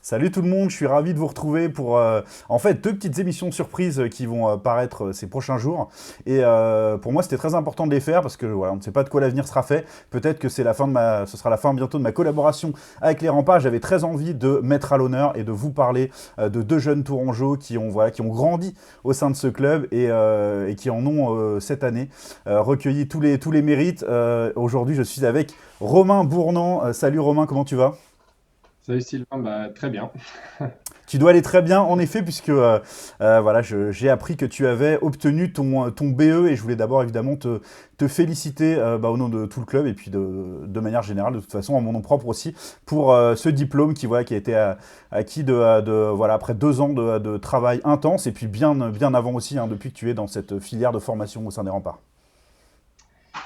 Salut tout le monde, je suis ravi de vous retrouver pour en fait deux petites émissions surprises qui vont paraître ces prochains jours. Et pour moi c'était très important de les faire parce que voilà, on ne sait pas de quoi l'avenir sera fait. Peut-être que ce sera la fin bientôt de ma collaboration avec les Remparts. J'avais très envie de mettre à l'honneur et de vous parler de deux jeunes Tourangeaux qui ont grandi au sein de ce club et qui en ont cette année recueilli tous les mérites. Aujourd'hui je suis avec Romain Bournand. Salut Romain, comment tu vas? Salut Sylvain, bah, très bien. Tu dois aller très bien, en effet, puisque voilà, j'ai appris que tu avais obtenu ton BE et je voulais d'abord évidemment te féliciter au nom de tout le club et puis de manière générale, de toute façon, en mon nom propre aussi, pour ce diplôme qui a été acquis voilà, après 2 ans de travail intense et puis bien avant aussi, hein, depuis que tu es dans cette filière de formation au sein des Remparts.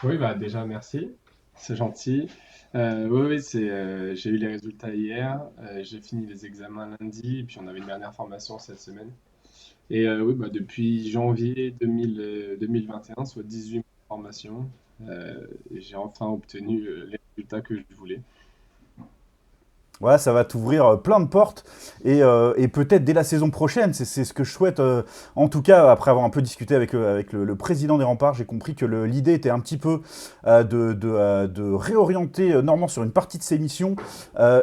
Oui, bah déjà merci, c'est gentil. Oui, oui, j'ai eu les résultats hier, j'ai fini les examens lundi, et puis on avait une dernière formation cette semaine. Et oui, bah, depuis janvier 2021, soit 18 mois de formation, j'ai enfin obtenu les résultats que je voulais. Voilà, ça va t'ouvrir plein de portes et peut-être dès la saison prochaine, c'est ce que je souhaite. En tout cas, après avoir un peu discuté avec le président des Remparts, j'ai compris que l'idée était un petit peu de réorienter Normand sur une partie de ses missions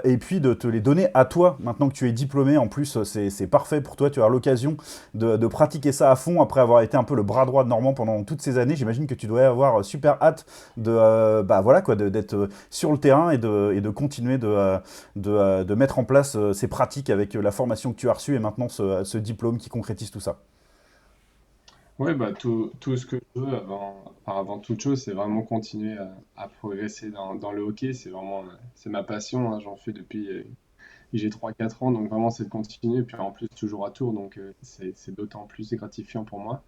et puis de te les donner à toi. Maintenant que tu es diplômé, en plus, c'est parfait pour toi. Tu as l'occasion de pratiquer ça à fond après avoir été un peu le bras droit de Normand pendant toutes ces années. J'imagine que tu dois avoir super hâte voilà, quoi, d'être sur le terrain et de continuer de mettre en place ces pratiques avec la formation que tu as reçue et maintenant ce diplôme qui concrétise tout ça. Oui, bah, tout ce que je veux avant toute chose, c'est vraiment continuer à progresser dans le hockey. C'est vraiment, c'est ma passion, hein, j'en fais depuis j'ai 3 4 ans, donc vraiment c'est de continuer, puis en plus toujours à tour, donc c'est d'autant plus gratifiant pour moi.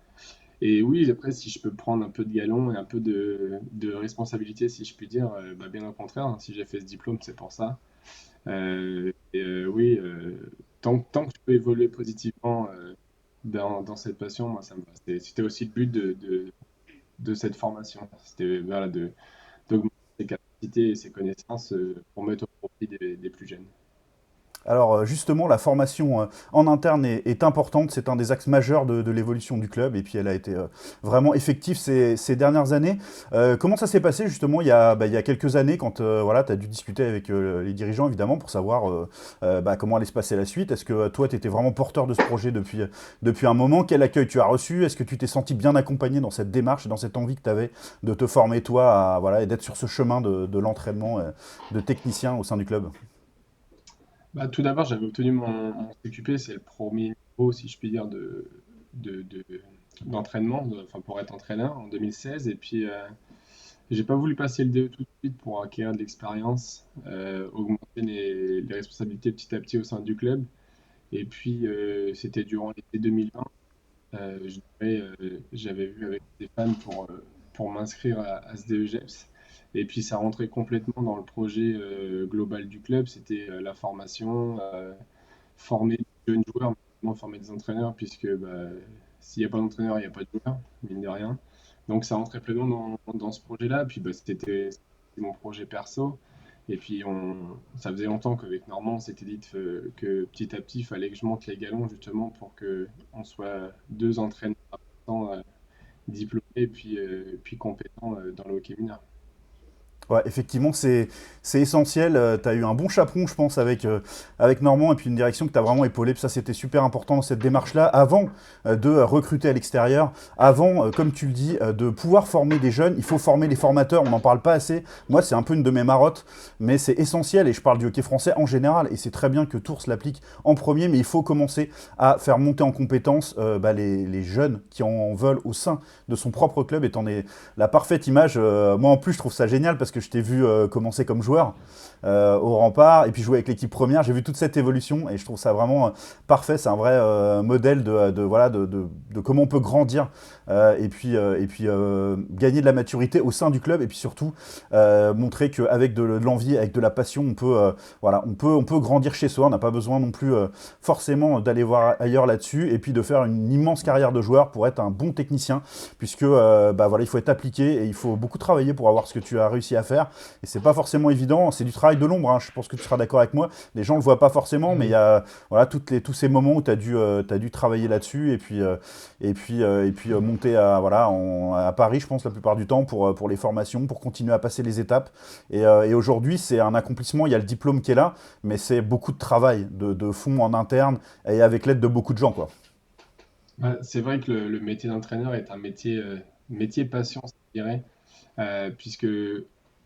Et oui, après, si je peux prendre un peu de galon et un peu de responsabilité, si je puis dire, bah, bien au contraire, hein, si j'ai fait ce diplôme, c'est pour ça. Oui, tant que je peux évoluer positivement dans cette passion, moi ça me va. C'était aussi le but de cette formation. C'était voilà, d'augmenter ses capacités et ses connaissances pour mettre au profit des plus jeunes. Alors justement, la formation en interne est importante, c'est un des axes majeurs de l'évolution du club et puis elle a été vraiment effective ces dernières années. Comment ça s'est passé justement il y a quelques années quand voilà, tu as dû discuter avec les dirigeants évidemment pour savoir comment allait se passer la suite? Est-ce que toi tu étais vraiment porteur de ce projet depuis un moment? Quel accueil tu as reçu? Est-ce que tu t'es senti bien accompagné dans cette démarche et dans cette envie que tu avais de te former toi voilà, et d'être sur ce chemin de l'entraînement de technicien au sein du club? Bah, tout d'abord, j'avais obtenu mon CQP, c'est le premier niveau, si je puis dire, de, de- d'entraînement, enfin pour être entraîneur en 2016. Et puis, j'ai pas voulu passer le DE tout de suite pour acquérir de l'expérience, augmenter les responsabilités petit à petit au sein du club. Et puis, c'était durant l'été 2020. J'avais vu avec des fans pour m'inscrire à ce DEGEPS. Et puis ça rentrait complètement dans le projet global du club. C'était la formation, former des jeunes joueurs, mais également former des entraîneurs, puisque bah, s'il n'y a pas d'entraîneur, il n'y a pas de joueur, mine de rien. Donc ça rentrait pleinement dans ce projet-là. Puis bah, c'était mon projet perso. Et puis ça faisait longtemps qu'avec Normand, on s'était dit que petit à petit, il fallait que je monte les galons justement pour que on soit deux entraîneurs diplômés puis compétents dans le hockey mineur. Ouais, effectivement, c'est essentiel. Tu as eu un bon chaperon, je pense, avec Normand, et puis une direction que tu as vraiment épaulée. Puis ça, c'était super important dans cette démarche-là, avant de recruter à l'extérieur, avant, comme tu le dis, de pouvoir former des jeunes. Il faut former les formateurs, on n'en parle pas assez. Moi, c'est un peu une de mes marottes, mais c'est essentiel, et je parle du hockey français en général, et c'est très bien que Tours l'applique en premier, mais il faut commencer à faire monter en compétence les jeunes qui en veulent au sein de son propre club, étant la parfaite image. Moi, en plus, je trouve ça génial parce que je t'ai vu commencer comme joueur au rempart et puis jouer avec l'équipe première. J'ai vu toute cette évolution et je trouve ça vraiment parfait. C'est un vrai modèle voilà, de comment on peut grandir et puis gagner de la maturité au sein du club et puis surtout montrer qu'avec de l'envie, avec de la passion, voilà, on peut grandir chez soi. On n'a pas besoin non plus forcément d'aller voir ailleurs là-dessus et puis de faire une immense carrière de joueur pour être un bon technicien puisque voilà, il faut être appliqué et il faut beaucoup travailler pour avoir ce que tu as réussi à faire faire. Et c'est pas forcément évident, c'est du travail de l'ombre, hein. Je pense que tu seras d'accord avec moi. Les gens le voient pas forcément, mais il y a voilà, tous ces moments où t'as dû travailler là-dessus monter à Paris, je pense, la plupart du temps pour les formations, pour continuer à passer les étapes. Et aujourd'hui, c'est un accomplissement, il y a le diplôme qui est là, mais c'est beaucoup de travail, de fond en interne, et avec l'aide de beaucoup de gens, quoi. C'est vrai que le métier d'entraîneur est un métier passion, je dirais, puisque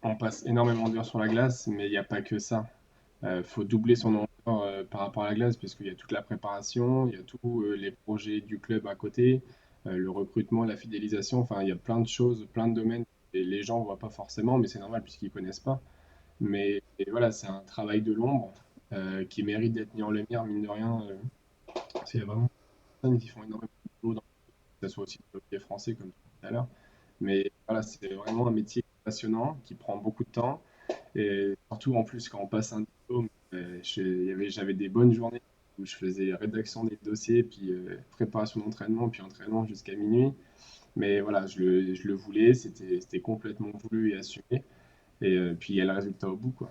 on passe énormément d'heures sur la glace, mais il n'y a pas que ça. Faut doubler son nombre par rapport à la glace, parce qu'il y a toute la préparation, il y a tous les projets du club à côté, le recrutement, la fidélisation, enfin, il y a plein de choses, plein de domaines, et les gens ne voient pas forcément, mais c'est normal puisqu'ils ne connaissent pas. Mais et voilà, c'est un travail de l'ombre qui mérite d'être mis en lumière, mine de rien. Parce qu'il y a vraiment des personnes qui font énormément de boulot, que ce soit aussi dans le hockey français, comme tout à l'heure. Mais voilà, c'est vraiment un métier passionnant qui prend beaucoup de temps. Et surtout, en plus, quand on passe un diplôme, j'avais des bonnes journées où je faisais rédaction des dossiers, puis préparation d'entraînement, puis entraînement jusqu'à minuit. Mais voilà, je le voulais, c'était complètement voulu et assumé. Et puis il y a le résultat au bout, quoi.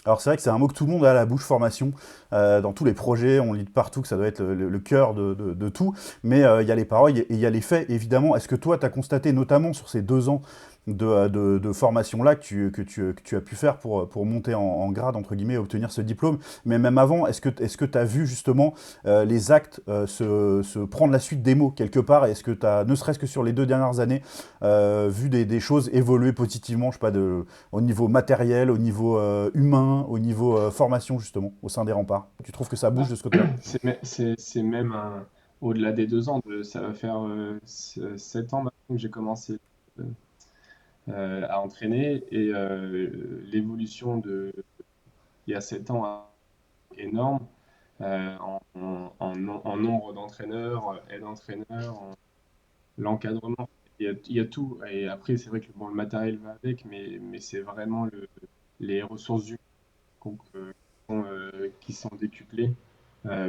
Alors c'est vrai que c'est un mot que tout le monde a à la bouche, formation. Dans tous les projets, on lit de partout que ça doit être le cœur de tout. Mais il y a les paroles et il y a les faits, évidemment. Est-ce que toi, tu as constaté, notamment sur ces 2 ans de formation-là que tu as pu faire pour monter en grade, entre guillemets, et obtenir ce diplôme, mais même avant, est-ce que tu as vu justement les actes se prendre la suite des mots quelque part? Et est-ce que tu as, ne serait-ce que sur les 2 dernières années, vu des choses évoluer positivement, je sais pas, au niveau matériel, au niveau humain, au niveau formation justement, au sein des remparts? Tu trouves que ça bouge Bah, de ce côté-là? c'est même au-delà des 2 ans, ça va faire 7 ans maintenant que j'ai commencé euh, à entraîner et l'évolution il y a 7 ans est énorme en nombre d'entraîneurs, aides-entraîneurs, l'encadrement, il y a tout. Et après, c'est vrai que bon, le matériel va avec, mais c'est vraiment les ressources humaines qui sont décuplées.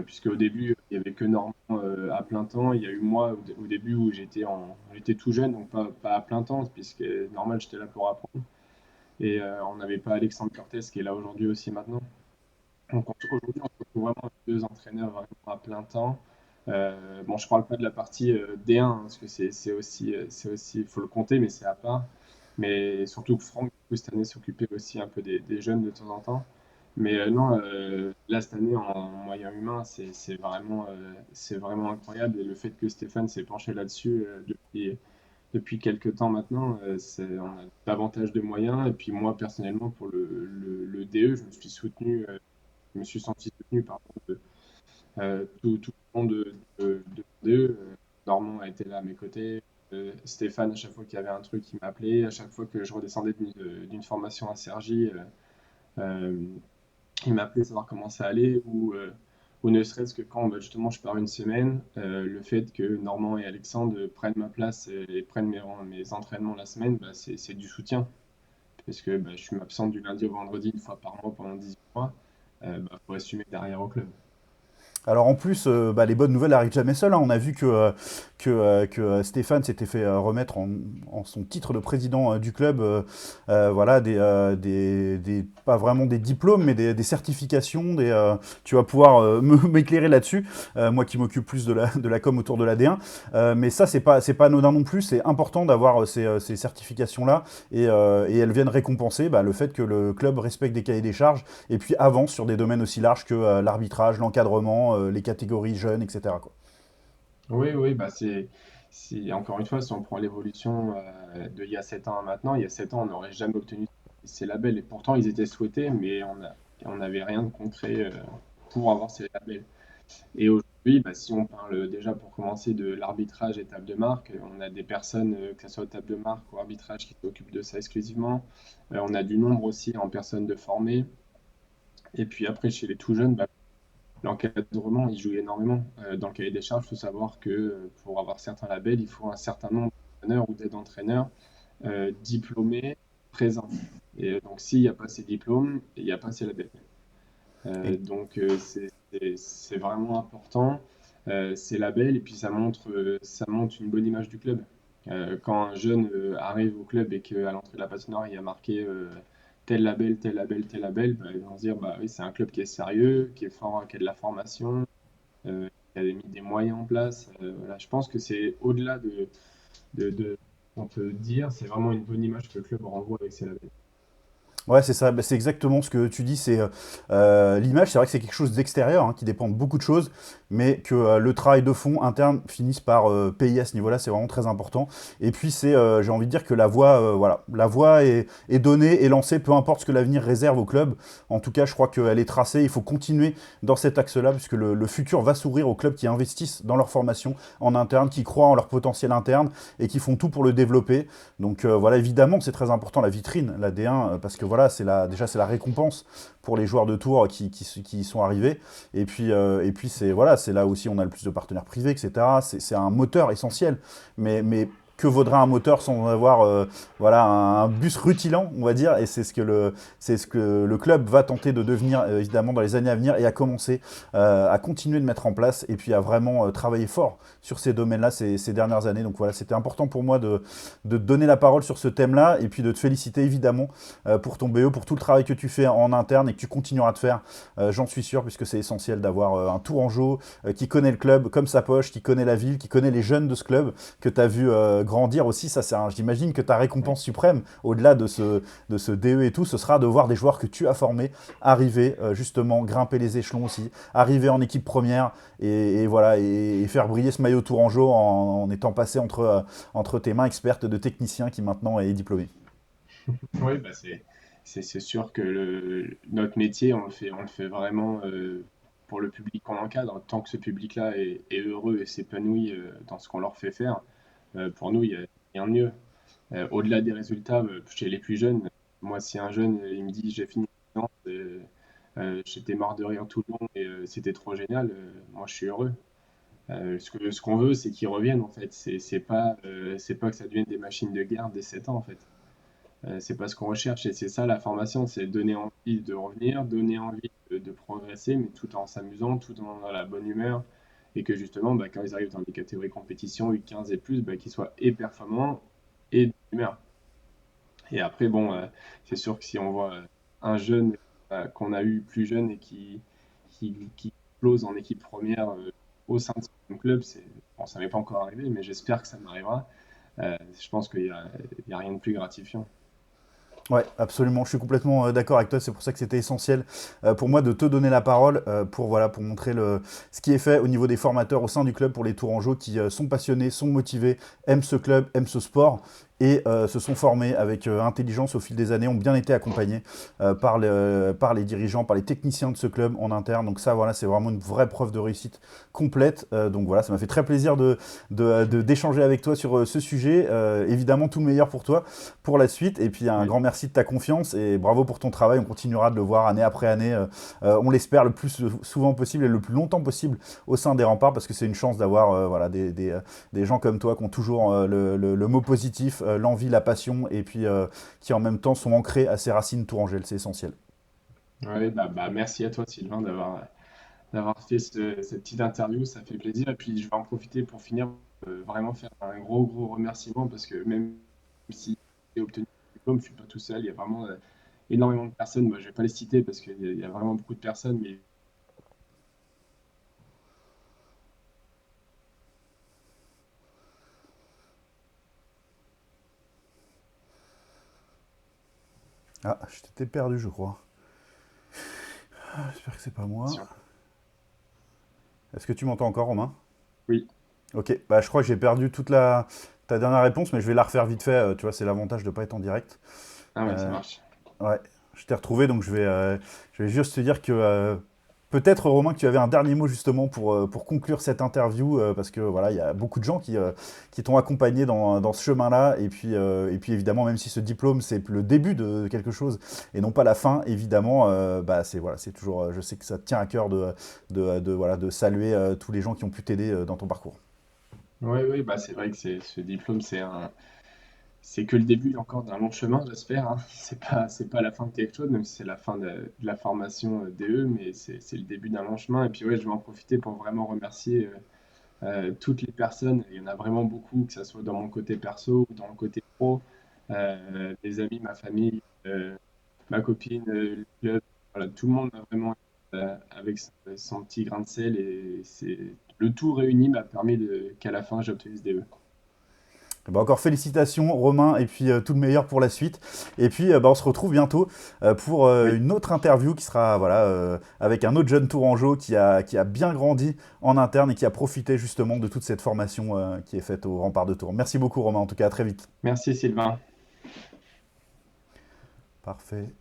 Puisque au début, il n'y avait que Normand à plein temps. Il y a eu moi au début où j'étais tout jeune, donc pas à plein temps, puisque normal, j'étais là pour apprendre. Et on n'avait pas Alexandre Cortés qui est là aujourd'hui aussi maintenant. Donc aujourd'hui, on se retrouve vraiment avec 2 entraîneurs vraiment à plein temps. Bon, je parle pas de la partie D1, hein, parce que il faut le compter, mais c'est à part. Mais surtout que Franck, du coup, cette année, s'occupait aussi un peu des jeunes de temps en temps. Mais non, là, cette année, en moyen humain, c'est vraiment incroyable. Et le fait que Stéphane s'est penché là-dessus depuis quelques temps maintenant, on a davantage de moyens. Et puis moi, personnellement, pour le DE, je me suis senti soutenu par tout le monde de DE. Normand a été là à mes côtés. Stéphane, à chaque fois qu'il y avait un truc, il m'appelait. À chaque fois que je redescendais d'une formation à Cergy, euh, il m'appelait savoir comment ça allait. Ou ne serait-ce que quand justement je pars une semaine, le fait que Normand et Alexandre prennent ma place et prennent mes entraînements la semaine, bah, c'est du soutien. Parce que bah, je suis absent du lundi au vendredi 1 fois par mois pendant 18 mois. Bah, faut assumer derrière au club. Alors en plus, les bonnes nouvelles n'arrivent jamais seules, hein. On a vu que Stéphane s'était fait remettre en son titre de président du club, voilà, pas vraiment des diplômes, mais des certifications. Tu vas pouvoir m'éclairer là-dessus, moi qui m'occupe plus de la com autour de la D1. Mais ça, c'est pas anodin non plus. C'est important d'avoir ces certifications-là et elles viennent récompenser le fait que le club respecte des cahiers des charges et puis avance sur des domaines aussi larges que l'arbitrage, l'encadrement, les catégories jeunes, etc., quoi. Oui, oui, bah encore une fois, si on prend l'évolution d'il y a 7 ans à maintenant, il y a 7 ans, on n'aurait jamais obtenu ces labels. Et pourtant, ils étaient souhaités, mais on n'avait rien de concret pour avoir ces labels. Et aujourd'hui, bah, si on parle déjà pour commencer de l'arbitrage et table de marque, on a des personnes, que ce soit table de marque ou arbitrage, qui s'occupent de ça exclusivement. On a du nombre aussi en personnes de formées. Et puis après, chez les tout jeunes, bah, l'encadrement, il joue énormément. Dans le cahier des charges, il faut savoir que pour avoir certains labels, il faut un certain nombre d'entraîneurs ou d'aides-entraîneurs diplômés présents. Et donc, s'il n'y a pas ces diplômes, il n'y a pas ces labels. Et Donc, c'est vraiment important, ces labels, et puis ça montre une bonne image du club. Quand un jeune arrive au club et qu'à l'entrée de la patinoire, il y a marqué tel label, tel label, tel label, bah, ils vont se dire bah oui, c'est un club qui est sérieux, qui est fort, qui a de la formation, qui a mis des moyens en place. Voilà, je pense que c'est au-delà de on peut dire, c'est vraiment une bonne image que le club renvoie avec ses labels. Ouais, c'est ça, bah, c'est exactement ce que tu dis. C'est l'image, c'est vrai que c'est quelque chose d'extérieur hein, qui dépend de beaucoup de choses, mais que le travail de fond interne finisse par payer à ce niveau-là, c'est vraiment très important. Et puis c'est, j'ai envie de dire que la voie, voilà, la voie est donnée et lancée, peu importe ce que l'avenir réserve au club. En tout cas, je crois qu'elle est tracée. Il faut continuer dans cet axe-là, puisque le futur va s'ouvrir aux clubs qui investissent dans leur formation en interne, qui croient en leur potentiel interne et qui font tout pour le développer. Donc voilà, évidemment, c'est très important la vitrine, la D1, parce que voilà, déjà c'est la récompense pour les joueurs de tour qui y sont arrivés. Et puis c'est voilà, c'est là aussi on a le plus de partenaires privés, etc. C'est un moteur essentiel. Mais que vaudra un moteur sans avoir voilà, un bus rutilant, on va dire, et c'est ce que le club va tenter de devenir évidemment dans les années à venir et à commencer à continuer de mettre en place et puis à vraiment travailler fort sur ces domaines-là ces dernières années. Donc voilà, c'était important pour moi de te donner la parole sur ce thème-là et puis de te féliciter évidemment pour ton BE, pour tout le travail que tu fais en interne et que tu continueras de faire, j'en suis sûr, puisque c'est essentiel d'avoir un Tourangeau qui connaît le club comme sa poche, qui connaît la ville, qui connaît les jeunes de ce club, que tu as vu grandir aussi. Ça, j'imagine que ta Ouais. récompense suprême, au-delà de ce DE et tout, ce sera de voir des joueurs que tu as formés arriver justement, grimper les échelons aussi, arriver en équipe première et voilà, et faire briller ce maillot Tourangeau en étant passé entre tes mains expertes de technicien qui maintenant est diplômé. Oui, bah c'est sûr que notre métier, on le fait vraiment pour le public qu'on encadre. Tant que ce public-là est heureux et s'épanouit dans ce qu'on leur fait faire, pour nous, il n'y a rien de mieux. Au-delà des résultats, chez les plus jeunes, moi, si un jeune il me dit j'ai fini la séance, j'étais mort de rire tout le long et c'était trop génial, moi je suis heureux. Ce qu'on veut, c'est qu'ils reviennent en fait. C'est pas que ça devienne des machines de guerre dès 7 ans en fait. C'est pas ce qu'on recherche et c'est ça la formation, c'est donner envie de revenir, donner envie de progresser, mais tout en s'amusant, tout en dans la bonne humeur et que justement, bah, quand ils arrivent dans les catégories compétition U15 et plus, bah, qu'ils soient et performants et d'humeur. Et après, bon, c'est sûr que si on voit un jeune qu'on a eu plus jeune et qui explose en équipe première au sein de son club, bon, ça m'est pas encore arrivé, mais j'espère que ça m'arrivera. Je pense qu'il y a rien de plus gratifiant. Ouais, absolument. Je suis complètement d'accord avec toi. C'est pour ça que c'était essentiel pour moi de te donner la parole pour voilà pour montrer ce qui est fait au niveau des formateurs au sein du club pour les Tourangeaux qui sont passionnés, sont motivés, aiment ce club, aiment ce sport et se sont formés avec intelligence au fil des années, ont bien été accompagnés par les dirigeants, par les techniciens de ce club en interne. Donc ça, voilà, c'est vraiment une vraie preuve de réussite complète. Donc voilà, ça m'a fait très plaisir d'échanger avec toi sur ce sujet. Évidemment, tout le meilleur pour toi pour la suite. Et puis un Ouais. grand merci de ta confiance et bravo pour ton travail. On continuera de le voir année après année. On l'espère le plus souvent possible et le plus longtemps possible au sein des remparts parce que c'est une chance d'avoir voilà, des gens comme toi qui ont toujours le mot positif, l'envie, la passion et puis qui en même temps sont ancrés à ces racines tourangelles. C'est essentiel. Ouais, merci à toi, Sylvain, d'avoir fait cette petite interview. Ça fait plaisir. Et puis, je vais en profiter pour finir, vraiment faire un gros remerciement parce que même si j'ai obtenu le diplôme, je suis pas tout seul. Il y a vraiment énormément de personnes. Moi, je vais pas les citer parce qu'il y a vraiment beaucoup de personnes, mais Ah, je t'étais perdu, je crois. Ah, j'espère que c'est pas moi. Est-ce que tu m'entends encore, Romain? oui. Ok, bah, je crois que j'ai perdu ta dernière réponse, mais je vais la refaire vite fait. Tu vois, c'est l'avantage de ne pas être en direct. Ah ouais, ça Euh, marche. Ouais, je t'ai retrouvé, donc je vais juste te dire que peut-être, Romain, que tu avais un dernier mot justement pour conclure cette interview, parce que voilà, il y a beaucoup de gens qui t'ont accompagné dans ce chemin-là, et puis évidemment, même si ce diplôme, c'est le début de quelque chose, et non pas la fin, évidemment, bah, voilà, c'est toujours, je sais que ça te tient à cœur voilà, de saluer tous les gens qui ont pu t'aider dans ton parcours. Oui, oui, bah c'est vrai que ce diplôme, c'est que le début encore d'un long chemin, j'espère, hein. C'est pas la fin de quelque chose, même si c'est la fin de la formation DE, mais c'est le début d'un long chemin. Et puis ouais, je vais en profiter pour vraiment remercier toutes les personnes, il y en a vraiment beaucoup, que ce soit dans mon côté perso ou dans le côté pro, mes amis, ma famille, ma copine, le club, voilà, tout le monde m'a vraiment avec son petit grain de sel et le tout réuni m'a permis qu'à la fin j'obtienne ce DE. Eh ben, encore félicitations Romain et puis tout le meilleur pour la suite. Et puis bah, on se retrouve bientôt pour Oui, une autre interview qui sera voilà, avec un autre jeune Tourangeau qui a bien grandi en interne et qui a profité justement de toute cette formation qui est faite au Rempart de Tours. Merci beaucoup Romain, en tout cas à très vite. merci Sylvain. Parfait.